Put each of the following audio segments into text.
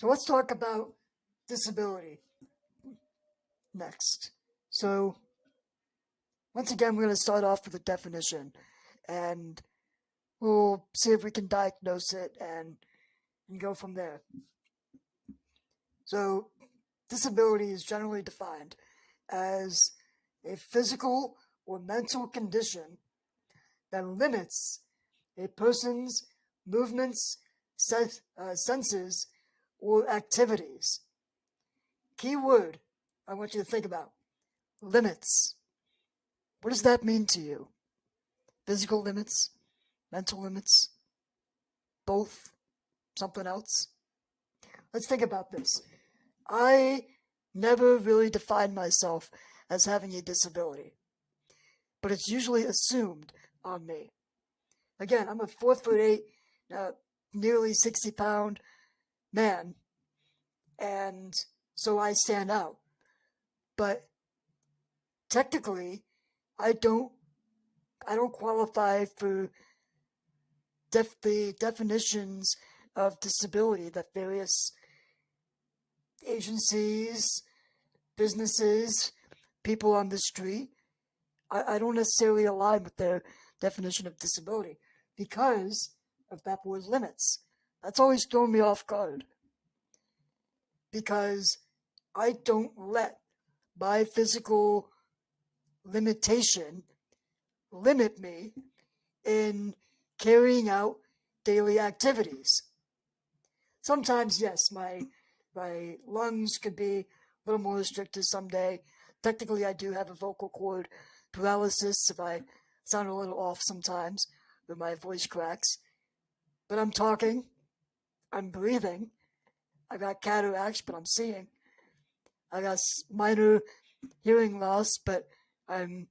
So let's talk about disability next. So once again, we're going to start off with a definition, and we'll see if we can diagnose it and go from there. So disability is generally defined as a physical or mental condition that limits a person's movements, senses, or activities. Key word I want you to think about: limits. What does that mean to you? Physical limits? Mental limits? Both? Something else? Let's think about this. I never really defined myself as having a disability, but it's usually assumed on me. Again, I'm a 4'8", nearly 60-pound man, and so I stand out. But technically, I don't qualify for the definitions of disability that various agencies, businesses, people on the street, I don't necessarily align with their definition of disability because of that word limits. That's always thrown me off guard because I don't let my physical limitation limit me in carrying out daily activities. Sometimes, yes, my lungs could be a little more restricted someday. Technically, I do have a vocal cord paralysis if I sound a little off sometimes when my voice cracks. But I'm talking, I'm breathing, I got cataracts, but I'm seeing. I got minor hearing loss, but I'm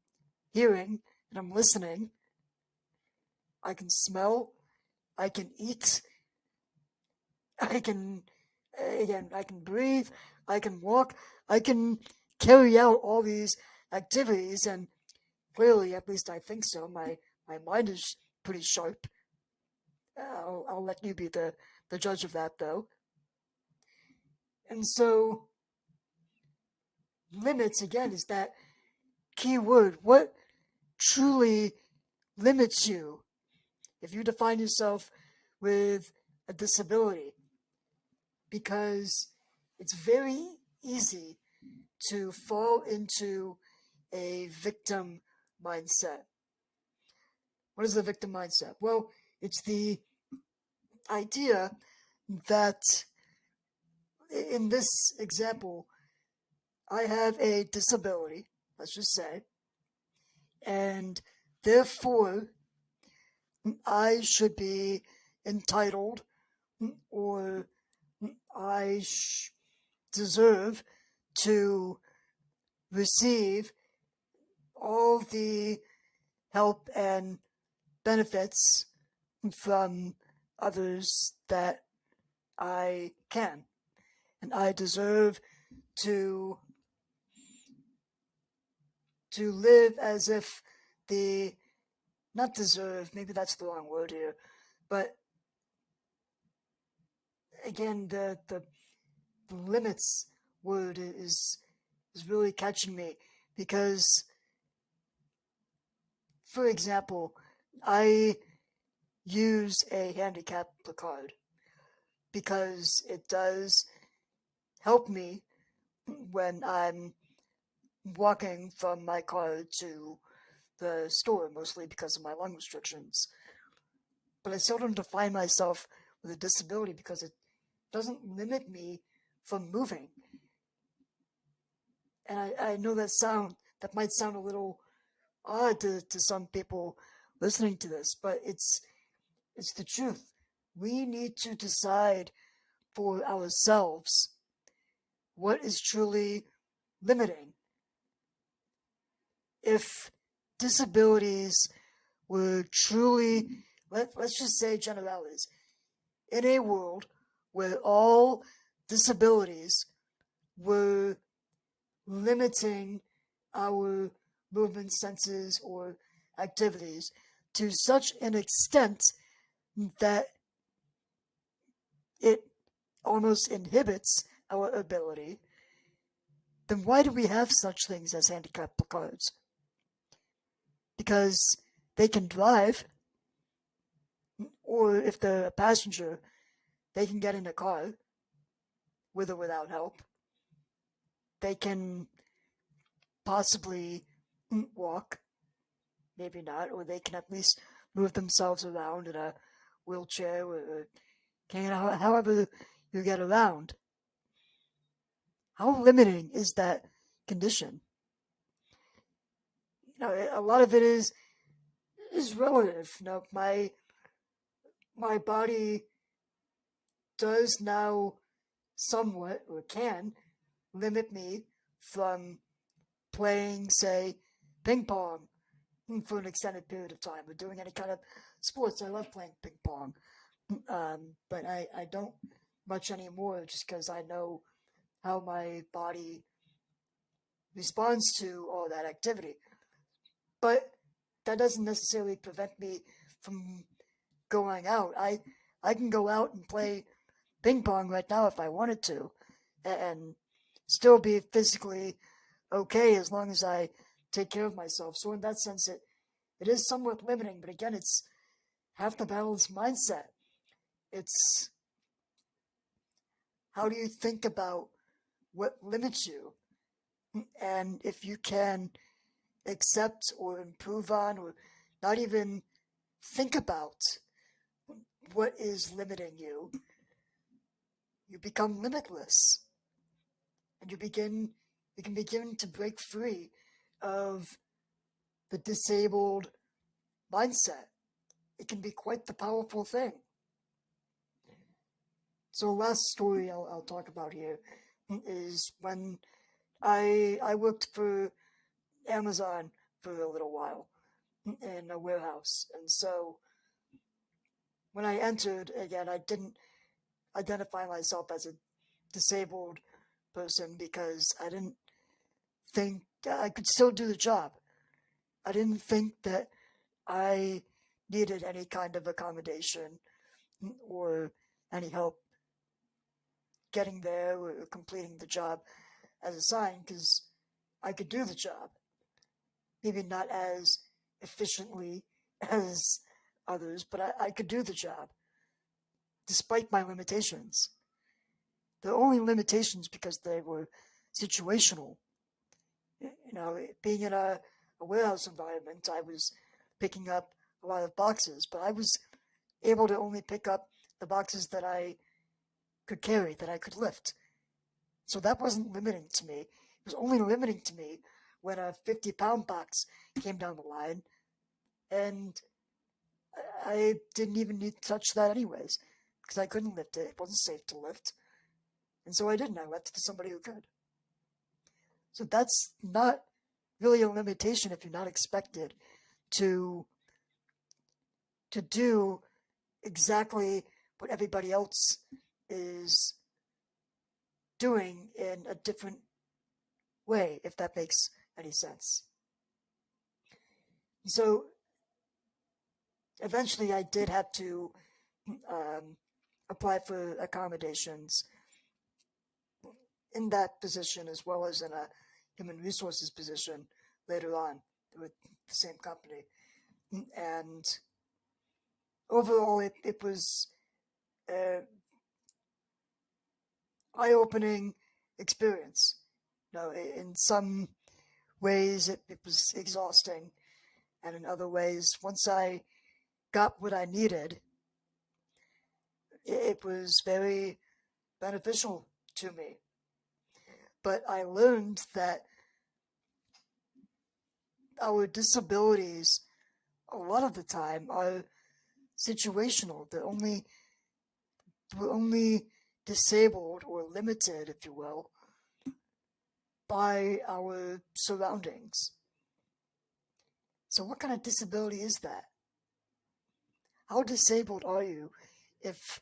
hearing and I'm listening. I can smell, I can eat, I can breathe, I can walk, I can carry out all these activities, and clearly, at least I think so, my mind is pretty sharp. I'll let you be the judge of that, though. And so, limits, again, is that key word. What truly limits you? If you define yourself with a disability, because it's very easy to fall into a victim mindset. What is the victim mindset? Well, it's the idea that in this example, I have a disability, let's just say, and therefore I should be entitled, or I deserve to receive all the help and benefits from others that I can. And I deserve to live as if not deserve, maybe that's the wrong word here, but again, the limits word is really catching me because, for example, I use a handicap placard because it does help me when I'm walking from my car to the store, mostly because of my lung restrictions. But I still don't define myself with a disability because it doesn't limit me from moving. And I know that might sound a little odd to some people listening to this, but it's the truth. We need to decide for ourselves what is truly limiting. If disabilities were truly, let's just say generalities, in a world where all disabilities were limiting our movement, senses, or activities to such an extent that it almost inhibits our ability, then why do we have such things as handicap cards? Because they can drive, or if they're a passenger, they can get in a car with or without help. They can possibly walk, maybe not, or they can at least move themselves around in a wheelchair or can, however you get around. How limiting is that condition? A lot of it is relative. My body does now somewhat or can limit me from playing, say, ping pong for an extended period of time or doing any kind of sports. I love playing ping pong, but I don't much anymore just because I know how my body responds to all that activity. But that doesn't necessarily prevent me from going out. I can go out and play ping pong right now if I wanted to, and still be physically okay as long as I take care of myself. So in that sense, it is somewhat limiting. But again, it's half the battle is mindset. It's how do you think about what limits you, and if you can accept or improve on, or not even think about what is limiting you, you become limitless, and you can begin to break free of the disabled mindset. It can be quite the powerful thing. So, last story I'll talk about here is when I worked for Amazon for a little while in a warehouse, and so when I entered again, I didn't identify myself as a disabled person because I didn't think I could still do the job. I didn't think that I needed any kind of accommodation or any help getting there or completing the job as assigned because I could do the job. Maybe not as efficiently as others, but I could do the job despite my limitations. They're only limitations because they were situational. Being in a warehouse environment, I was picking up a lot of boxes, but I was able to only pick up the boxes that I could carry, that I could lift. So that wasn't limiting to me. It was only limiting to me when a 50-pound box came down the line, and I didn't even need to touch that anyways, because I couldn't lift it. It wasn't safe to lift. And so I didn't. I left it to somebody who could. So that's not really a limitation if you're not expected to do exactly what everybody else is doing in a different way, if that makes any sense. So eventually I did have to apply for accommodations in that position as well as in a human resources position later on with the same company. And overall, it was an eye-opening experience. In some ways it was exhausting, and in other ways, once I got what I needed, it was very beneficial to me. But I learned that our disabilities, a lot of the time, are situational. We're only disabled or limited, if you will, by our surroundings. So what kind of disability is that? How disabled are you if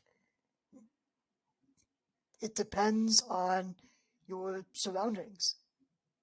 it depends on your surroundings?